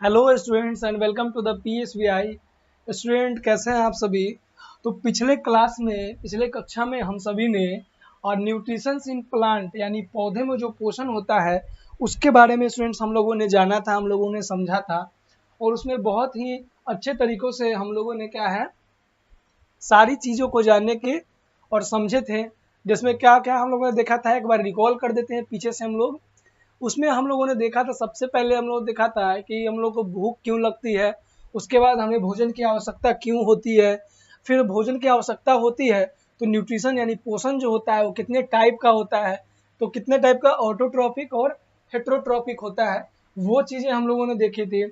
Hello students and welcome to the PSVI। Student कैसे हैं आप सभी। तो पिछले कक्षा में हम सभी ने और न्यूट्रिशंस इन प्लांट यानी पौधे में जो पोषण होता है उसके बारे में स्टूडेंट्स हम लोगों ने जाना था, हम लोगों ने समझा था और उसमें बहुत ही अच्छे तरीकों से हम लोगों ने क्या है सारी चीज़ों को जानने के और समझे थे। जिसमें क्या क्या हम लोगों ने देखा था, एक बार रिकॉल कर देते हैं पीछे से हम लोग। उसमें हम लोगों ने देखा था, सबसे पहले हम लोग देखा था कि हम लोग को भूख क्यों लगती है, उसके बाद हमें भोजन की आवश्यकता क्यों होती है, फिर भोजन की आवश्यकता होती है तो न्यूट्रिशन यानी पोषण जो होता है वो कितने टाइप का होता है, तो कितने टाइप का ऑटोट्रॉपिक और हेट्रोट्रॉपिक होता है, वो चीज़ें हम लोगों ने देखी थी।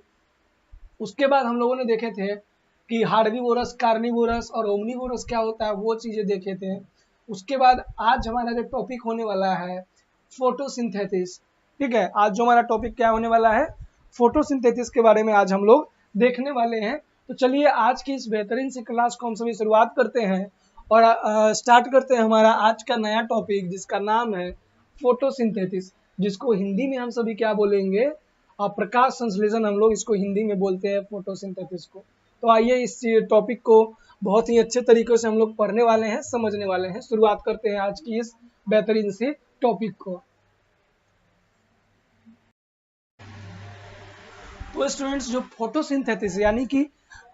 उसके बाद हम लोगों ने देखे थे कि हार्बीवोरस, कार्निवोरस और ओमनीवोरस क्या होता है, वो चीज़ें देखे थे। उसके बाद आज हमारा जो टॉपिक होने वाला है फोटोसिंथेसिस। ठीक है, आज जो हमारा टॉपिक क्या होने वाला है, फोटोसिंथेसिस के बारे में आज हम लोग देखने वाले हैं। तो चलिए आज की इस बेहतरीन सी क्लास को हम सभी शुरुआत करते हैं और स्टार्ट करते हैं हमारा आज का नया टॉपिक जिसका नाम है फोटोसिंथेसिस, जिसको हिंदी में हम सभी क्या बोलेंगे, प्रकाश संश्लेषण हम लोग इसको हिंदी में बोलते हैं फोटोसिंथेसिस को। तो आइए इस टॉपिक को बहुत ही अच्छे तरीके से हम लोग पढ़ने वाले हैं, समझने वाले हैं। शुरुआत करते हैं आज की इस बेहतरीन सी टॉपिक को। तो स्टूडेंट्स, जो फोटोसिंथेसिस यानी कि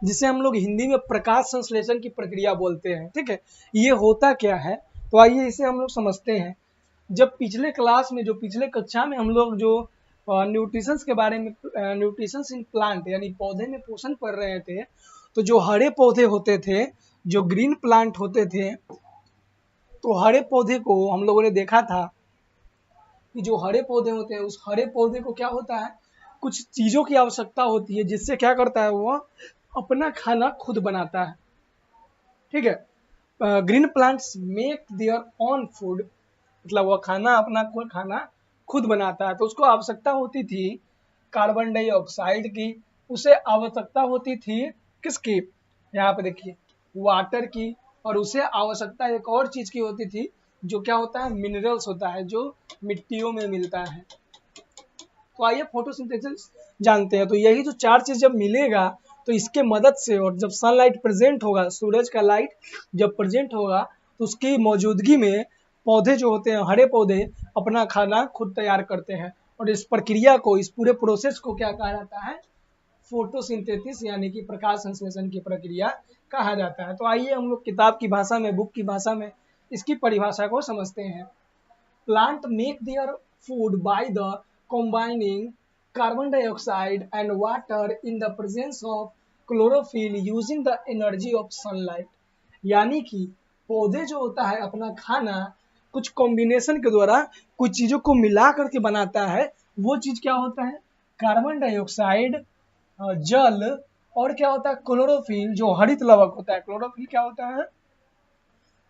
जिसे हम लोग हिंदी में प्रकाश संश्लेषण की प्रक्रिया बोलते हैं, ठीक है, ये होता क्या है, तो आइए इसे हम लोग समझते हैं। जब पिछले क्लास में, जो पिछले कक्षा में हम लोग जो न्यूट्रिशंस के बारे में, न्यूट्रिशंस इन प्लांट यानी पौधे में पोषण पढ़ रहे थे, तो जो हरे पौधे होते थे, जो ग्रीन प्लांट होते थे, तो हरे पौधे को हम लोगों ने देखा था कि जो हरे पौधे होते हैं उस हरे पौधे को क्या होता है, कुछ चीज़ों की आवश्यकता होती है जिससे क्या करता है, वो अपना खाना खुद बनाता है। ठीक है, green plants make their own food, मतलब वह खाना खुद बनाता है। तो उसको आवश्यकता होती थी कार्बन डाइऑक्साइड की, उसे आवश्यकता होती थी किसकी, यहाँ पे देखिए वाटर की, और उसे आवश्यकता एक और चीज की होती थी जो क्या होता है, मिनरल्स होता है जो मिट्टियों में मिलता है। तो आइए फोटोसिंथेसिस जानते हैं। तो यही जो चार चीज जब मिलेगा तो इसके मदद से, और जब सनलाइट प्रेजेंट होगा, सूरज का लाइट जब प्रेजेंट होगा तो उसकी मौजूदगी में पौधे जो होते हैं, हरे पौधे अपना खाना खुद तैयार करते हैं। और इस प्रक्रिया को, इस पूरे प्रोसेस को क्या कहा जाता है, फोटोसिंथेसिस यानी कि प्रकाश संश्लेषण की प्रक्रिया कहा जाता है। तो आइए हम लोग किताब की भाषा में, बुक की भाषा में इसकी परिभाषा को समझते हैं। Plant make their food by the combining carbon dioxide and water in the presence of chlorophyll using the energy of sunlight। यानी कि पौधे जो होता है अपना खाना कुछ कॉम्बिनेशन के द्वारा कुछ चीजों को मिला करके बनाता है। वो चीज क्या होता है, कार्बन डाइऑक्साइड, जल, और क्या होता है क्लोरोफिल, जो हरित लवक होता है। क्लोरोफिल क्या होता है,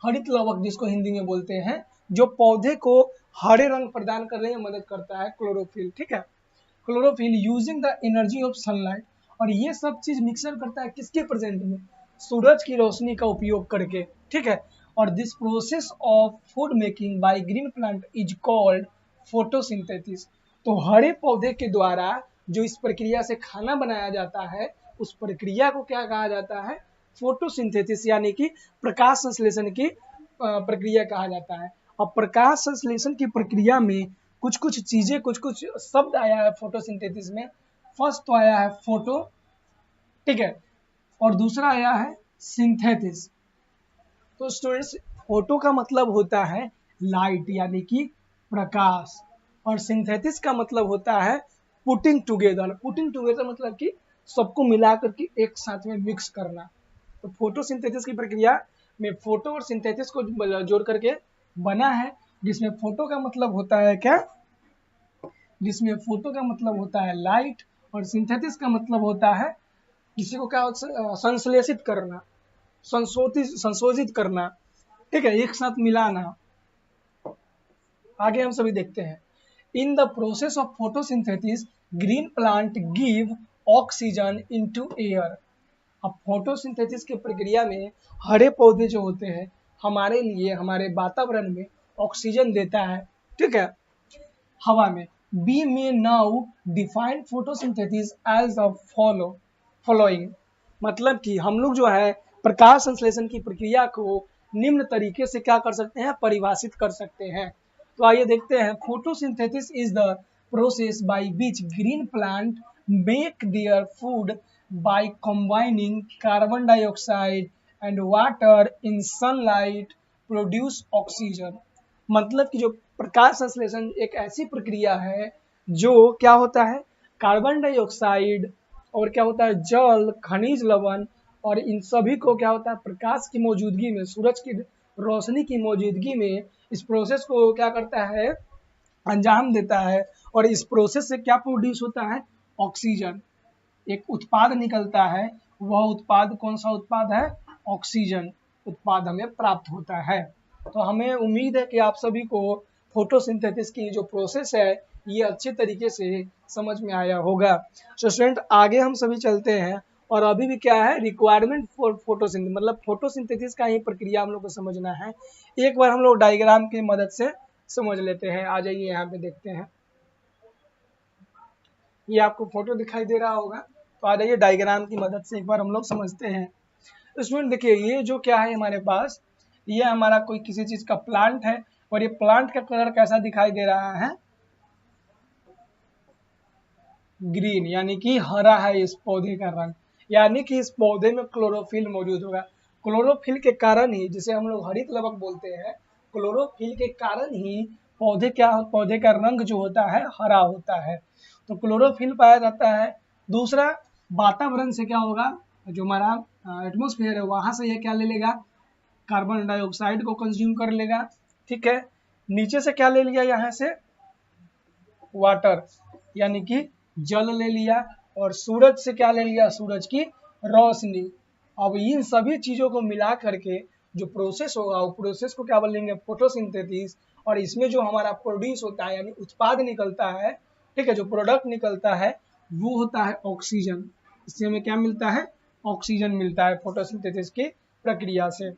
हरित लवक, जिसको हिंदी में बोलते हैं, जो पौधे को हरे रंग प्रदान करने में मदद करता है, क्लोरोफिल। ठीक है, chlorophyll using the energy of sunlight, और ये सब चीज मिक्सर करता है किसके प्रेजेंट में, सूरज की रोशनी का उपयोग करके। ठीक है, और this process of food making by green plant is called photosynthesis. तो हरे पौधे के द्वारा जो इस प्रक्रिया से खाना बनाया जाता है उस प्रक्रिया को क्या कहा जाता है, फोटोसिंथेसिस यानी कि प्रकाश संश्लेषण की प्रक्रिया कहा जाता है। और प्रकाश संश्लेषण की प्रक्रिया में कुछ कुछ चीजें, कुछ कुछ शब्द आया है फोटोसिंथेसिस में। फर्स्ट तो आया है फोटो, ठीक है, और दूसरा आया है सिंथेसिस। तो स्टूडेंट्स, फोटो का मतलब होता है लाइट यानी कि प्रकाश, और सिंथेसिस का मतलब होता है पुटिंग टुगेदर। पुटिंग टुगेदर मतलब कि सबको मिला करके एक साथ में मिक्स करना। तो फोटोसिंथेसिस की प्रक्रिया में फोटो और सिंथेसिस को जोड़ करके बना है, जिसमें फोटो का मतलब होता है क्या, जिसमें फोटो का मतलब होता है लाइट, और सिंथेसिस का मतलब होता है किसी को क्या संश्लेषित करना, संशोधित करना। ठीक है, एक साथ मिलाना। आगे हम सभी देखते हैं। In the process of photosynthesis green plant give oxygen into air. अब फोटोसिंथेसिस की प्रक्रिया में हरे पौधे जो होते हैं हमारे लिए, हमारे वातावरण में ऑक्सीजन देता है। ठीक है, हवा में, We may now define photosynthesis as the following। मतलब कि हम लोग जो है प्रकाश संश्लेषण की प्रक्रिया को निम्न तरीके से क्या कर सकते हैं, परिभाषित कर सकते हैं। तो आइए देखते हैं। Photosynthesis is the process by which green plant make their food by combining carbon dioxide and water in sunlight produce oxygen. मतलब कि जो प्रकाश संश्लेषण एक ऐसी प्रक्रिया है जो क्या होता है, कार्बन डाइऑक्साइड और क्या होता है, जल, खनिज लवण और इन सभी को क्या होता है, प्रकाश की मौजूदगी में, सूरज की रोशनी की मौजूदगी में इस प्रोसेस को क्या करता है, अंजाम देता है। और इस प्रोसेस से क्या प्रोड्यूस होता है, ऑक्सीजन। एक उत्पाद निकलता है, वह उत्पाद कौन सा उत्पाद है, ऑक्सीजन उत्पाद हमें प्राप्त होता है। तो हमें उम्मीद है कि आप सभी को फोटोसिंथेसिस की जो प्रोसेस है ये अच्छे तरीके से समझ में आया होगा। तो स्टूडेंट आगे हम सभी चलते हैं और अभी भी क्या है, रिक्वायरमेंट फॉर फोटोसिंथेसिस, मतलब फोटोसिंथेसिस का ही प्रक्रिया हम लोग को समझना है। एक बार हम लोग डायग्राम की मदद से समझ लेते हैं। आ जाइए यहाँ पे देखते हैं, ये आपको फोटो दिखाई दे रहा होगा। तो आ जाइए डायग्राम की मदद से एक बार हम लोग समझते हैं। स्टूडेंट देखिए, ये जो क्या है हमारे पास, ये हमारा कोई किसी चीज का प्लांट है और ये प्लांट का कलर कैसा दिखाई दे रहा है, ग्रीन, यानी कि हरा है इस पौधे का रंग, यानी कि इस पौधे में क्लोरोफिल मौजूद होगा। क्लोरोफिल के कारण ही, जिसे हम लोग हरित लवक बोलते हैं, क्लोरोफिल के कारण ही पौधे का रंग जो होता है हरा होता है। तो क्लोरोफिल पाया जाता है। दूसरा, वातावरण से क्या होगा, जो हमारा एटमोस्फेयर है वहां से ये क्या ले लेगा, कार्बन डाइऑक्साइड को कंज्यूम कर लेगा। ठीक है, नीचे से क्या ले लिया, यहाँ से वाटर यानी कि जल ले लिया, और सूरज से क्या ले लिया, सूरज की रोशनी। अब इन सभी चीजों को मिला करके जो प्रोसेस होगा, वो प्रोसेस को क्या बोलेंगे, फोटोसिंथेसिस। और इसमें जो हमारा प्रोड्यूस होता है यानी उत्पाद निकलता है, ठीक है, जो प्रोडक्ट निकलता है वो होता है ऑक्सीजन। इससे हमें क्या मिलता है, ऑक्सीजन मिलता है फोटोसिंथेसिस की प्रक्रिया से।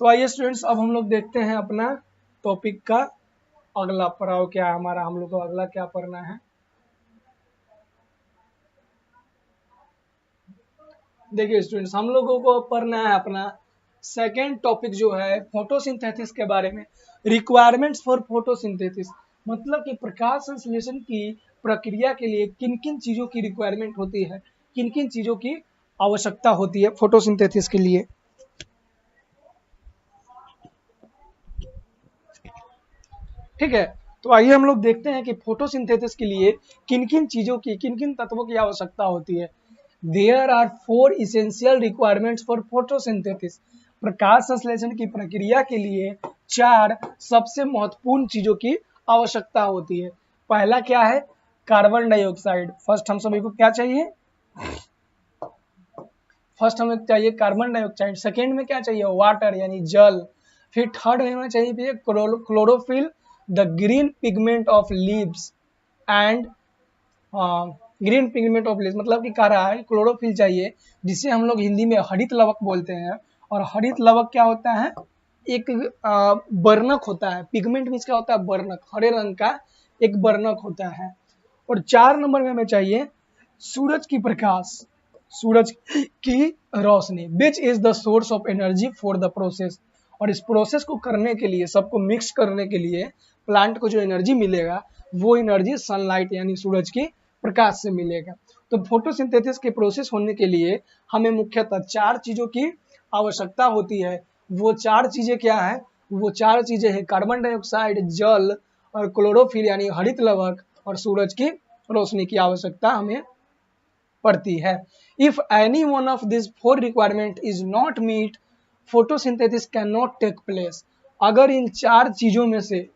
तो आइए स्टूडेंट्स, अब हम लोग देखते हैं अपना टॉपिक का अगला पड़ाव क्या है हमारा, हम लोग को अगला क्या पढ़ना है। देखिए स्टूडेंट्स, हम लोगों को पढ़ना है अपना सेकेंड टॉपिक जो है फोटोसिंथेसिस के बारे में। रिक्वायरमेंट्स फॉर फोटोसिंथेसिस, मतलब कि प्रकाश संश्लेषण की प्रक्रिया के लिए किन किन चीजों की रिक्वायरमेंट होती है, किन किन चीजों की आवश्यकता होती है फोटोसिंथेसिस के लिए। ठीक है, तो आइए हम लोग देखते हैं कि फोटोसिंथेसिस के लिए किन किन चीजों की, किन किन तत्वों की आवश्यकता होती है। There are 4 essential requirements for photosynthesis. प्रकाश संश्लेषण की प्रक्रिया के लिए 4 सबसे महत्वपूर्ण चीजों की आवश्यकता होती है। पहला क्या है, कार्बन डाइऑक्साइड। फर्स्ट हम सभी को क्या चाहिए, फर्स्ट हमें चाहिए कार्बन डाइऑक्साइड। सेकेंड में क्या चाहिए, वाटर यानी जल। फिर थर्ड में चाहिए chlorophyll, the green pigment of leaves and green pigment of leaves, मतलब कि कह रहा है क्लोरोफिल चाहिए, जिसे हम लोग हिंदी में हरित लवक बोलते हैं। और हरित लवक क्या होता है, एक वर्णक होता है। पिगमेंट मीन्स क्या होता है, वर्णक, हरे रंग का एक वर्णक होता है। और 4 नंबर में हमें चाहिए सूरज की प्रकाश, सूरज की रोशनी, which is the source of energy for the process. और इस प्रोसेस को करने के लिए, सबको मिक्स करने के लिए प्लांट को जो एनर्जी मिलेगा वो एनर्जी सनलाइट यानी सूरज की प्रकाश से मिलेगा। तो फोटोसिंथेसिस के प्रोसेस होने के लिए हमें मुख्यतः 4 चीजों की आवश्यकता होती है। वो 4 चीजें क्या है, वो 4 चीजें हैं कार्बन डाइऑक्साइड, जल और क्लोरोफिल यानी हरित लवक और सूरज की रोशनी की आवश्यकता हमें पड़ती है। If any one of this 4 requirement is not meet, photosynthesis can not take place. अगर इन 4 चीजों में से,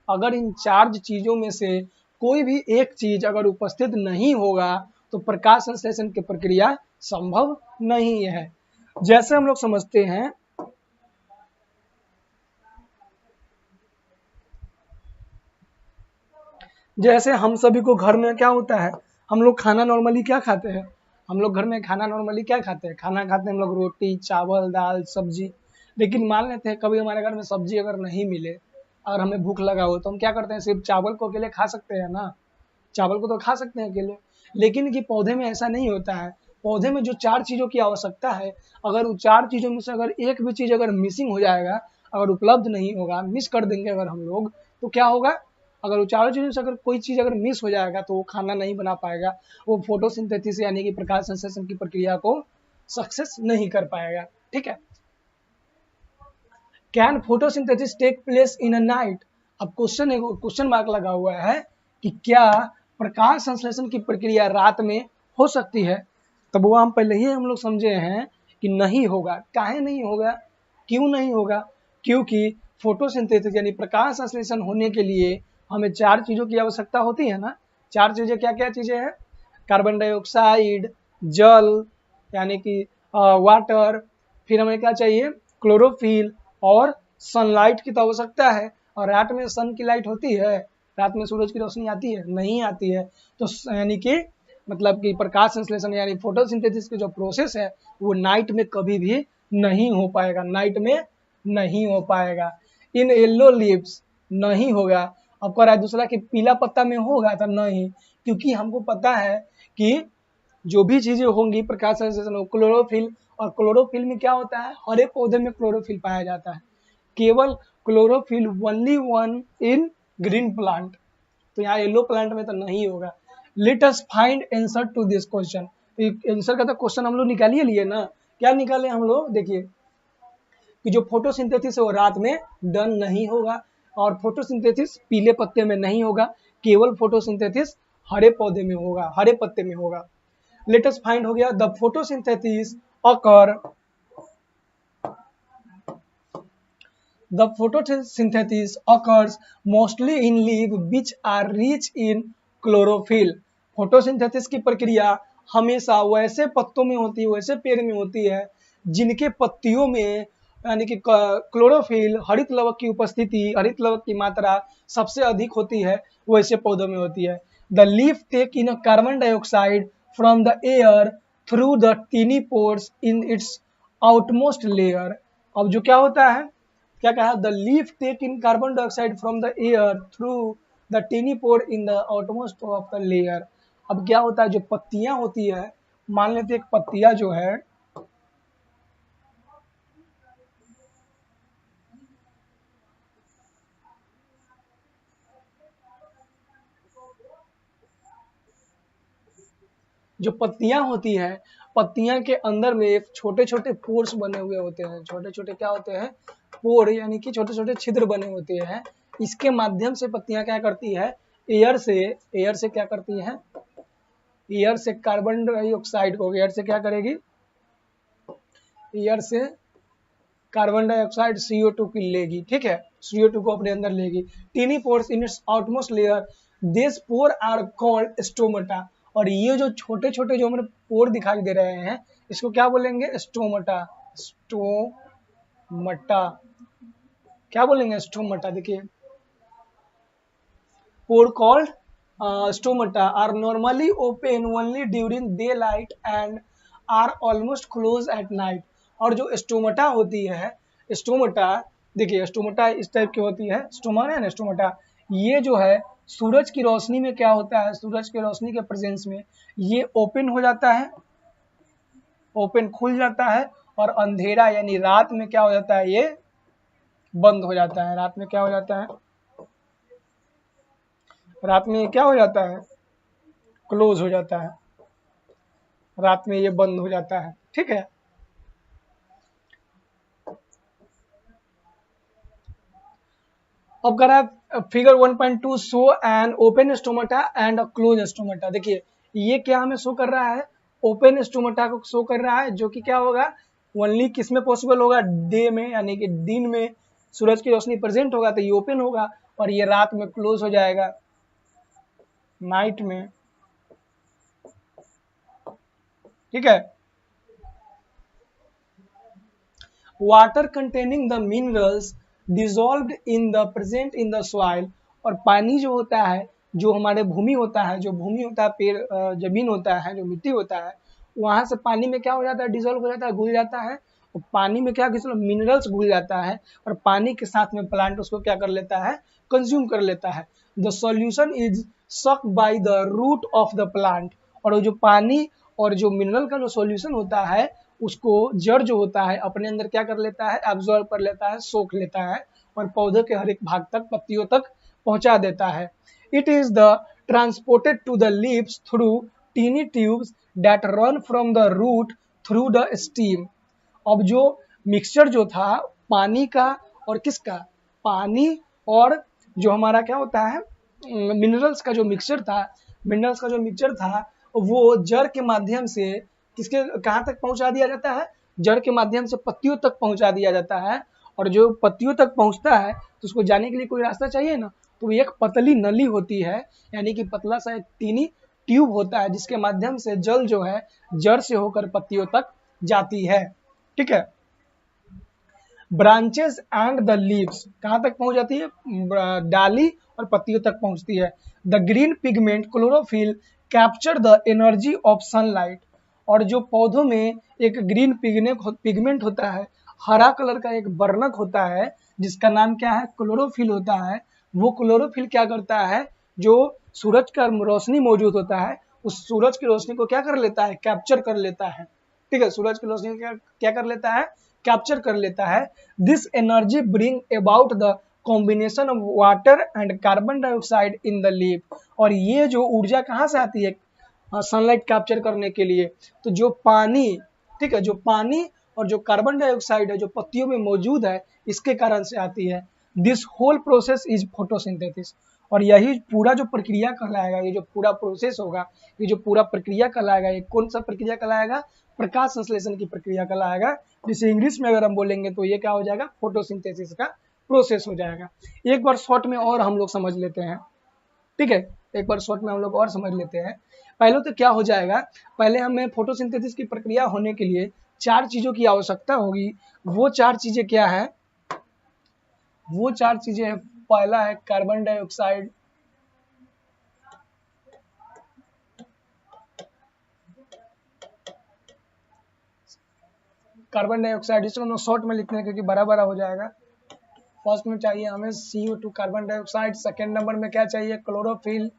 अगर इन 4 चीजों में से कोई भी एक चीज अगर उपस्थित नहीं होगा तो प्रकाश संश्लेषण की प्रक्रिया संभव नहीं है। जैसे हम लोग समझते हैं, जैसे हम सभी को घर में क्या होता है, हम लोग खाना नॉर्मली क्या खाते हैं, हम लोग घर में खाना नॉर्मली क्या खाते हैं, खाना खाते हैं हम लोग रोटी, चावल, दाल, सब्जी। लेकिन मान लेते हैं कभी हमारे घर में सब्जी अगर नहीं मिले, अगर हमें भूख लगा हो, तो हम क्या करते हैं, सिर्फ चावल को अकेले खा सकते हैं ना, चावल को तो खा सकते हैं अकेले। लेकिन कि पौधे में ऐसा नहीं होता है। पौधे में जो 4 चीज़ों की आवश्यकता है, अगर वो 4 चीज़ों में से अगर एक भी चीज़ अगर मिसिंग हो जाएगा, अगर उपलब्ध नहीं होगा, मिस कर देंगे अगर हम लोग, तो क्या होगा, अगर वो चारों चीज़ों से अगर कोई चीज़ अगर मिस हो जाएगा तो वो खाना नहीं बना पाएगा, वो फोटोसिंथेसिस यानी कि प्रकाश संश्लेषण की प्रक्रिया को सक्सेस नहीं कर पाएगा। ठीक है। Can photosynthesis take place in a night? अब क्वेश्चन मार्क लगा हुआ है कि क्या प्रकाश संश्लेषण की प्रक्रिया रात में हो सकती है? तब वो हम पहले ही हम लोग समझे हैं कि नहीं होगा। काहे नहीं होगा, क्यों नहीं होगा? क्योंकि फोटोसिंथेसिस यानी प्रकाश संश्लेषण होने के लिए हमें 4 चीज़ों की आवश्यकता होती है ना। 4 चीज़ें क्या क्या चीज़ें हैं? कार्बन डाइऑक्साइड, जल यानी कि वाटर, फिर हमें क्या चाहिए, क्लोरोफिल, और सनलाइट की तो आवश्यकता है। और रात में सन की लाइट होती है, रात में सूरज की रोशनी आती है, नहीं आती है। तो यानी कि मतलब कि प्रकाश संश्लेषण यानी फोटोसिंथेसिस की जो प्रोसेस है वो नाइट में कभी भी नहीं हो पाएगा, नाइट में नहीं हो पाएगा। इन येलो लीव्स नहीं होगा। अब कह रहा है दूसरा कि पीला पत्ता में होगा, तो नहीं, क्योंकि हमको पता है कि जो भी चीजें होंगी प्रकाश संश्लेषण, क्लोरोफिल, और क्लोरोफिल में क्या होता है, हर एक पौधे में क्लोरोफिल पाया जाता है, केवल chlorophyll only one in green plant. तो यहाँ येलो प्लांट में तो नहीं होगा। Let us find answer to this question. Answer का तो क्वेश्चन हम लोग निकाल ही लिए ना। क्या निकाले हम लोग, देखिए कि जो फोटोसिंथेसिस है वो रात में डन नहीं होगा, और फोटोसिंथेसिस पीले पत्ते में नहीं होगा, केवल फोटोसिंथेसिस हरे पौधे में होगा, हरे पत्ते में होगा। लेट अस फाइंड हो गया, the photosynthesis occur, the photosynthesis occurs mostly in leaves which are rich in chlorophyll। Photosynthesis की प्रक्रिया हमेशा वैसे पत्तों में होती है, वैसे पेड़ में होती है जिनके पत्तियों में यानी कि क्लोरोफिल, हरित लवक की उपस्थिति, हरित लवक की मात्रा सबसे अधिक होती है, वैसे पौधों में होती है। The leaf take in carbon dioxide from the air through the tiny pores in its outmost layer. अब जो क्या होता है, क्या कहा, the leaf take in carbon dioxide from the air through the tiny pore in the outmost of the layer. अब क्या होता है, जो पत्तियां होती है, मान लेते एक पत्तियां जो है, जो पत्तियां होती है, पत्तियां के अंदर में एक छोटे छोटे पोर्स बने हुए होते हैं, छोटे छोटे क्या होते हैं, पोर यानी कि छोटे छोटे छिद्र बने होते हैं। इसके माध्यम से पत्तियां क्या करती है, एयर से क्या करती है, एयर से कार्बन डाइऑक्साइड को, एयर से क्या करेगी, एयर से कार्बन डाइऑक्साइड CO2 की लेगी। ठीक है, CO2 को अपने अंदर लेगी। Tiny pores in its outmost layer, this pore are called stomata. और ये जो छोटे छोटे जो हमें पोर दिखाई दे रहे हैं, इसको क्या बोलेंगे, स्टोमाटा। स्टोमाटा क्या बोलेंगे, स्टोमाटा। देखिए pore called stomata are normally open only during day light and are almost close at night. और जो स्टोमाटा होती है, स्टोमाटा देखिए स्टोमाटा इस टाइप की होती है, स्टोमा है ना स्टोमाटा, ये जो है सूरज की रोशनी में क्या होता है, सूरज की रोशनी के प्रेजेंस में ये ओपन हो जाता है, ओपन खुल जाता है, और अंधेरा यानी रात में क्या हो जाता है, ये बंद हो जाता है। रात में क्या हो जाता है, रात में ये क्या हो जाता है, क्लोज हो जाता है, रात में ये बंद हो जाता है। ठीक है, अब कह रहा है figure 1.2 show an open stomata and a close stomata. देखिए ये क्या हमें शो कर रहा है, ओपन स्टोमाटा को शो कर रहा है, जो कि क्या होगा, ओनली किस में पॉसिबल होगा, डे में, यानी कि दिन में सूरज की रोशनी प्रेजेंट होगा तो ये ओपन होगा, और ये रात में क्लोज हो जाएगा, नाइट में। ठीक है, water containing the minerals dissolved in the present in the soil. और पानी जो होता है, जो हमारे भूमि होता है, जो भूमि होता है, पेड़ जमीन होता है, जो मिट्टी होता है, वहां से पानी में क्या हो जाता है, डिजोल्व हो जाता है, घुल जाता है, तो पानी में क्या मिनरल्स घुल जाता है और पानी के साथ में प्लांट उसको क्या कर लेता है, कंज्यूम कर लेता है। The solution is sucked by the root of the plant, और जो पानी और जो मिनरल का जो सॉल्यूशन होता है उसको जड़ जो होता है अपने अंदर क्या कर लेता है, एब्जॉर्ब कर लेता है, सोख लेता है और पौधे के हर एक भाग तक, पत्तियों तक पहुंचा देता है। It is the transported to the leaves through tiny tubes that run from the root through the steam. अब जो मिक्सचर जो था पानी का और किसका, पानी और जो हमारा क्या होता है मिनरल्स का जो मिक्सचर था, वो जड़ के माध्यम से किसके कहाँ तक पहुंचा दिया जाता है, जड़ के माध्यम से पत्तियों तक पहुंचा दिया जाता है। और जो पत्तियों तक पहुंचता है तो उसको जाने के लिए कोई रास्ता चाहिए ना, तो एक पतली नली होती है, यानी कि पतला सा एक टीनी ट्यूब होता है जिसके माध्यम से जल जो है जड़ से होकर पत्तियों तक जाती है। ठीक है, ब्रांचेस एंड द लीव्स कहाँ तक पहुंच जाती है, डाली और पत्तियों तक पहुंचती है। The green pigment chlorophyll capture the energy of sunlight, और जो पौधों में एक ग्रीन पिगमेंट होता है, हरा कलर का एक वर्णक होता है जिसका नाम क्या है, क्लोरोफिल होता है। वो क्लोरोफिल क्या करता है, जो सूरज का रोशनी मौजूद होता है उस सूरज की रोशनी को क्या कर लेता है, कैप्चर कर लेता है। ठीक है, सूरज की रोशनी क्या कर लेता है, कैप्चर कर लेता है। This energy bring about the combination of water and carbon dioxide in the leaf, और ये जो ऊर्जा कहाँ से आती है सनलाइट कैप्चर करने के लिए, तो जो पानी, ठीक है, जो पानी और जो कार्बन डाइऑक्साइड है जो पत्तियों में मौजूद है इसके कारण से आती है। This whole process is photosynthesis, और यही पूरा जो प्रक्रिया कहलाएगा, ये जो पूरा प्रोसेस होगा, ये जो पूरा प्रक्रिया कहलाएगा, ये कौन सा प्रक्रिया कहलाएगा, प्रकाश संश्लेषण की प्रक्रिया कहलाएगा। जिसे इंग्लिश में अगर हम बोलेंगे तो ये क्या हो जाएगा, फोटोसिंथेसिस का प्रोसेस हो जाएगा। एक बार शॉर्ट में और हम लोग समझ लेते हैं। ठीक है, एक बार शॉर्ट में हम लोग और समझ लेते हैं। पहले तो क्या हो जाएगा, पहले हमें फोटोसिंथेसिस की प्रक्रिया होने के लिए 4 चीजों की आवश्यकता होगी। वो 4 चीजें क्या है, वो 4 चीजें हैं, पहला है कार्बन डाइऑक्साइड, इसको हम शॉर्ट में लिखते हैं क्योंकि बड़ा बड़ा हो जाएगा। फर्स्ट में चाहिए हमें CO2 carbon dioxide, second number में क्या चाहिए, क्लोरोफिल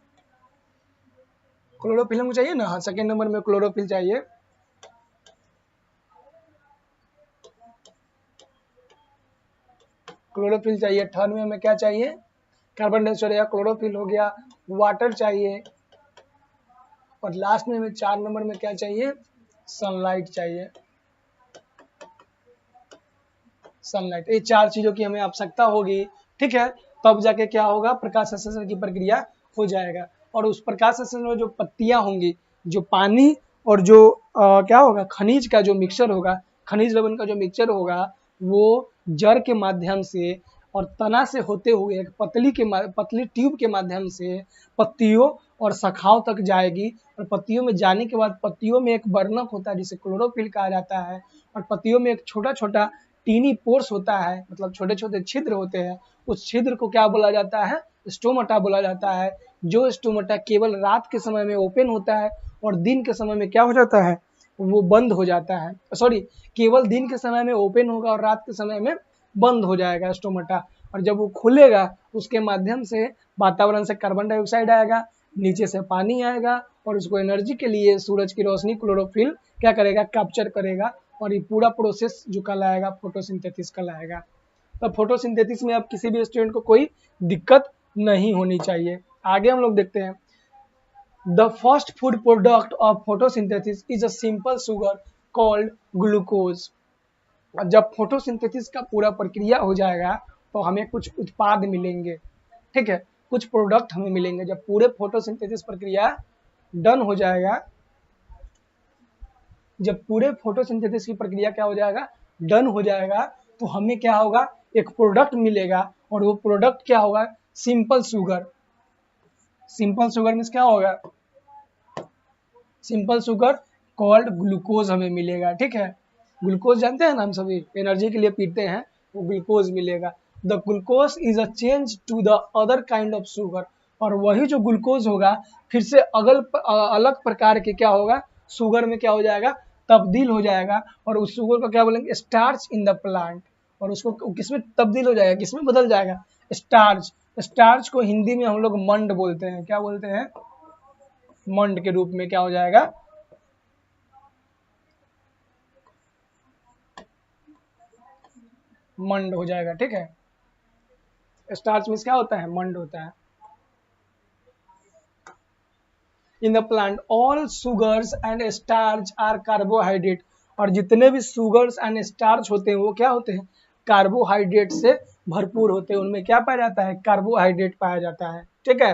हमको चाहिए ना, हाँ सेकेंड नंबर में क्लोरोफिल चाहिए। क्लोरोफिल चाहिए, थर्ड में हमें क्या चाहिए, कार्बन डाइऑक्साइड या क्लोरोफिल हो गया, वाटर चाहिए, और लास्ट में हमें 4 नंबर में क्या चाहिए, सनलाइट चाहिए, सनलाइट। ये 4 चीजों की हमें आवश्यकता होगी। ठीक है, तब जाके क्या होगा, प्रकाश संश्लेषण की प्रक्रिया हो जाएगा। और उस प्रकाश संश्लेषण में जो पत्तियां होंगी, जो पानी और जो क्या होगा, खनिज का जो मिक्सचर होगा, खनिज लवण का जो मिक्सचर होगा, वो जड़ के माध्यम से और तना से होते हुए एक पतली ट्यूब के माध्यम से पत्तियों और शाखाओं तक जाएगी। और पत्तियों में जाने के बाद पत्तियों में एक वर्णक होता है जिसे क्लोरोफिल कहा जाता है, और पत्तियों में एक छोटा छोटा टीनी पोर्स होता है, मतलब छोटे छोटे छिद्र होते हैं। उस छिद्र को क्या बोला जाता है, स्टोमाटा बोला जाता है। जो स्टोमाटा केवल रात के समय में ओपन होता है और दिन के समय में क्या हो जाता है, वो बंद हो जाता है। सॉरी, केवल दिन के समय में ओपन होगा और रात के समय में बंद हो जाएगा स्टोमाटा। और जब वो खुलेगा उसके माध्यम से वातावरण से कार्बन डाइऑक्साइड आएगा, नीचे से पानी आएगा, और उसको एनर्जी के लिए सूरज की रोशनी क्लोरोफिल क्या करेगा, कैप्चर करेगा। और ये पूरा प्रोसेस जो कहलाएगा फोटोसिंथेसिस कहलाएगा। तो फोटोसिंथेसिस में अब किसी भी स्टूडेंट को कोई दिक्कत नहीं होनी चाहिए। आगे हम लोग देखते हैं। The first food product of photosynthesis is a simple sugar called glucose. जब फोटोसिंथेसिस का पूरा प्रक्रिया हो जाएगा तो हमें कुछ उत्पाद मिलेंगे। ठीक है, कुछ प्रोडक्ट हमें मिलेंगे। जब पूरे फोटोसिंथेसिस प्रक्रिया डन हो जाएगा, जब पूरे फोटोसिंथेसिस की प्रक्रिया क्या हो जाएगा, डन हो जाएगा, तो हमें क्या होगा, एक प्रोडक्ट मिलेगा। और वो प्रोडक्ट क्या होगा, simple sugar. Simple sugar means क्या होगा, सिंपल शुगर कॉल्ड ग्लूकोज हमें मिलेगा। ठीक है, ग्लूकोज जानते हैं ना, हम सभी एनर्जी के लिए पीते हैं, वो ग्लूकोज मिलेगा। The glucose is a change to the other kind of sugar. और वही जो ग्लूकोज होगा फिर से अलग प्रकार के क्या होगा, शुगर में क्या हो जाएगा, तब्दील हो जाएगा और उस शुगर को क्या बोलेंगे, स्टार्च इन द प्लांट। और उसको किसमें तब्दील हो जाएगा, किसमें बदल जाएगा, स्टार्च। स्टार्च को हिंदी में हम लोग मंड बोलते हैं, क्या बोलते हैं, मंड के रूप में क्या हो जाएगा, मंड हो जाएगा। ठीक है, स्टार्च मीन्स क्या होता है, मंड होता है। In the plant all sugars and starch are carbohydrate. और जितने भी सुगर्स एंड स्टार्च होते हैं वो क्या होते हैं, कार्बोहाइड्रेट से भरपूर होते हैं। उनमें क्या पाया जाता है, कार्बोहाइड्रेट पाया जाता है। ठीक है,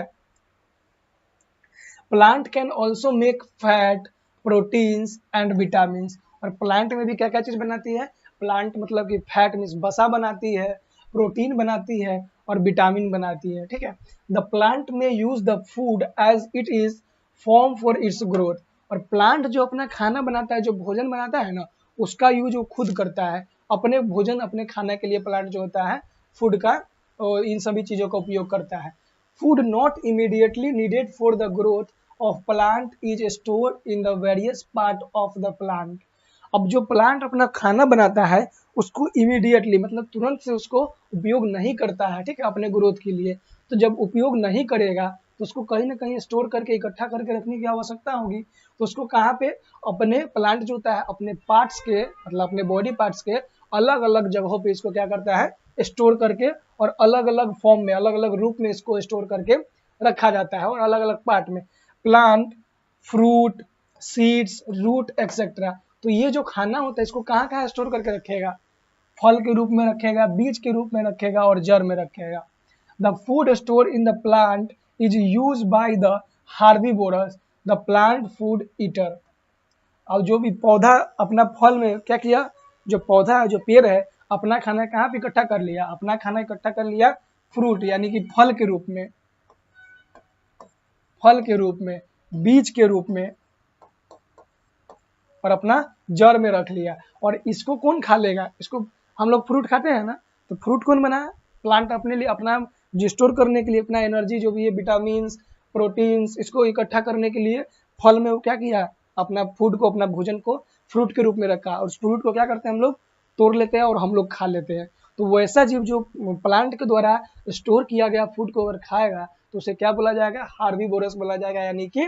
plant can also make fat, proteins and vitamin. और प्लांट में भी क्या क्या चीज बनाती है, प्लांट मतलब कि फैट मीन्स बसा बनाती है, प्रोटीन बनाती है और विटामिन बनाती है। ठीक है, द प्लांट में use the food as it is form for its growth. और प्लांट जो अपना खाना बनाता है, जो भोजन बनाता है ना, उसका यूज वो खुद करता है। अपने भोजन, अपने खाने के लिए प्लांट जो होता है फूड का, और इन सभी चीजों का उपयोग करता है। Food not immediately needed for the growth of plant is store in the various part of the plant. अब जो प्लांट अपना खाना बनाता है उसको इमीडिएटली मतलब तुरंत से उसको उपयोग नहीं करता है। ठीक है, अपने ग्रोथ के लिए। तो जब उपयोग नहीं करेगा तो उसको कहीं ना कहीं स्टोर करके इकट्ठा करके रखने की आवश्यकता होगी। तो उसको कहाँ पे, अपने प्लांट जो होता है अपने पार्ट्स के मतलब अपने बॉडी पार्ट्स के अलग अलग जगहों पे इसको क्या करता है, स्टोर करके, और अलग अलग फॉर्म में, अलग अलग रूप में इसको स्टोर करके रखा जाता है। और अलग अलग पार्ट में plant, fruit, seeds, root etcetera. तो ये जो खाना होता है इसको कहाँ कहाँ स्टोर करके रखेगा, फल के रूप में रखेगा, बीज के रूप में रखेगा और जड़ में रखेगा। The food store in the plant is use by the herbivorous, the plant food eater. और जो भी पौधा अपना फल में क्या किया, जो पौधा है, जो पेड़ है, अपना खाना कहाँ पे इकट्ठा कर लिया, अपना खाना इकट्ठा कर लिया फ्रूट यानी कि फल के रूप में, फल के रूप में, बीज के रूप में, और अपना जड़ में रख लिया। और इसको कौन खा लेगा, इसको हम लोग फ्रूट खाते हैं ना, तो फ्रूट कौन बनाया, प्लांट अपने लिए, अपना जो स्टोर करने के लिए अपना एनर्जी जो भी है, विटामिन, प्रोटीन्स, इसको इकट्ठा करने के लिए फल में वो क्या किया, अपना फूड को, अपना भोजन को फ्रूट के रूप में रखा। और उस फ्रूट को क्या करते हैं हम लोग, तोड़ लेते हैं और हम लोग खा लेते हैं। तो वैसा जीव जो प्लांट के द्वारा स्टोर किया गया फूड को अगर खाएगा तो उसे क्या बोला जाएगा, हार्बिवोरस बोला जाएगा, यानी कि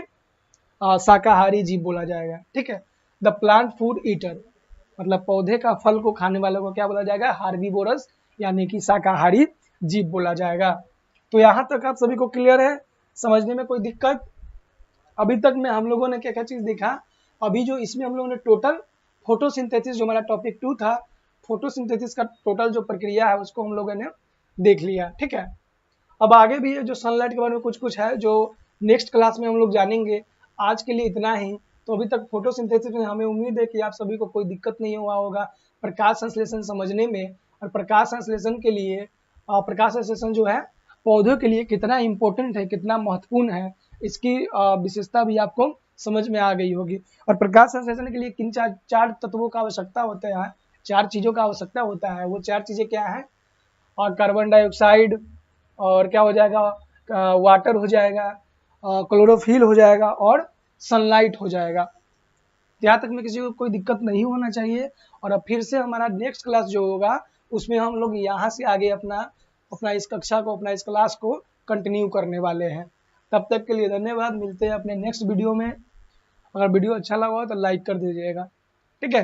शाकाहारी जीव बोला जाएगा। ठीक है, द प्लांट फूड ईटर मतलब पौधे का फल को खाने वाले को क्या बोला जाएगा, हार्बिवोरस यानी कि शाकाहारी जीव बोला जाएगा। तो यहाँ तक आप सभी को क्लियर है, समझने में कोई दिक्कत? अभी तक में हम लोगों ने क्या क्या चीज देखा, अभी जो इसमें हम लोगों ने टोटल फोटोसिंथेसिस जो हमारा टॉपिक 2 था, फोटोसिंथेसिस का टोटल जो प्रक्रिया है उसको हम लोगों ने देख लिया। ठीक है, अब आगे भी जो सनलाइट के बारे में कुछ कुछ है जो नेक्स्ट क्लास में हम लोग जानेंगे। आज के लिए इतना ही। तो अभी तक फोटोसिंथेसिस में हमें उम्मीद है कि आप सभी को कोई दिक्कत नहीं हुआ होगा प्रकाश संश्लेषण समझने में। और प्रकाश संश्लेषण के लिए प्रकाश संश्लेषण जो है पौधों के लिए कितना इम्पोर्टेंट है, कितना महत्वपूर्ण है, इसकी विशेषता भी आपको समझ में आ गई होगी। और प्रकाश संश्लेषण के लिए किन चार तत्वों का आवश्यकता होता है, 4 चीजों का आवश्यकता होता है। वो 4 चीजें क्या है, और कार्बन डाइऑक्साइड, और क्या हो जाएगा, वाटर हो जाएगा, क्लोरोफिल हो जाएगा और सनलाइट हो जाएगा। यहाँ तक में किसी को कोई दिक्कत नहीं होना चाहिए। और अब फिर से हमारा नेक्स्ट क्लास जो होगा उसमें हम लोग यहाँ से आगे अपना इस कक्षा को, अपना इस क्लास को कंटिन्यू करने वाले हैं। तब तक के लिए धन्यवाद, मिलते हैं अपने नेक्स्ट वीडियो में। अगर वीडियो अच्छा लगा हो तो लाइक कर दीजिएगा। ठीक है।